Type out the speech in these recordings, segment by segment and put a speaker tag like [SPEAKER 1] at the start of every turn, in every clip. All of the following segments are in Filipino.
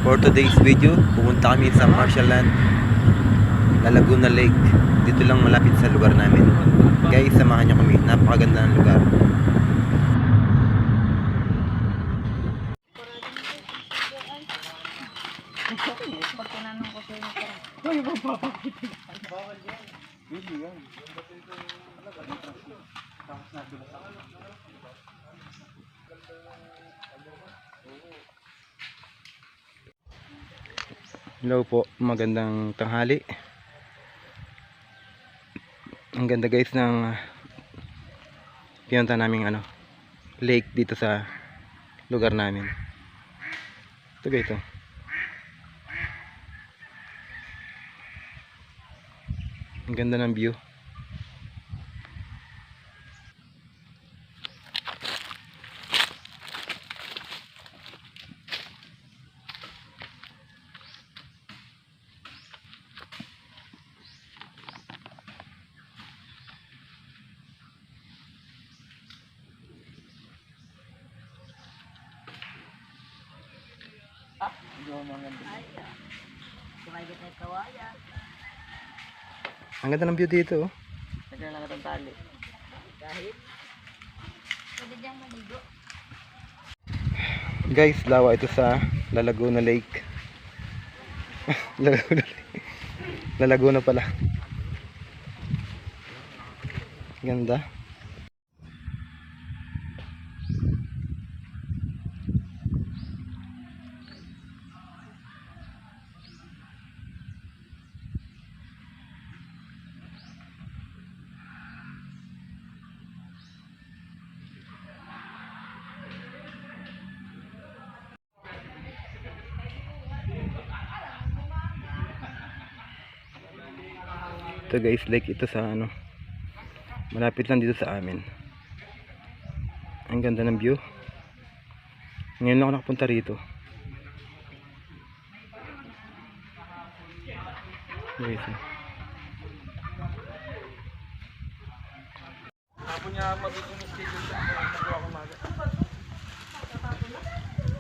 [SPEAKER 1] For today's video, pumunta kami sa Marshallland, Laguna Lake. Dito lang malapit sa lugar namin. Guys, samahan nyo kami. Napakaganda ng lugar. Hello po, magandang tanghali. Ang ganda guys ng pinunta naming lake dito sa lugar namin. Ito guys, ito. Ang ganda ng view. Ang ganda ng view dito, oh.
[SPEAKER 2] Naglalakad ang tali. Kahit pwede diyang maligo.
[SPEAKER 1] Guys, lawa ito sa Laguna Lake. Laguna Lake. Laguna pala. Ganda. Ito guys, lake ito sa malapit lang dito sa amin. Ang ganda ng view. Ngayon lang ako nakapunta rito. Guys,
[SPEAKER 2] hapon niya magiging schedule sa nagawa ko maga.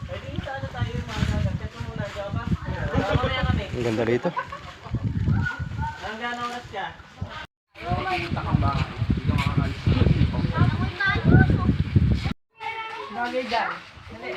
[SPEAKER 2] Pwede isa tayo yung mga check mo muna Java.
[SPEAKER 1] ang ganda rito.
[SPEAKER 2] Hanggang oras ka? Bagay dyan. Dali,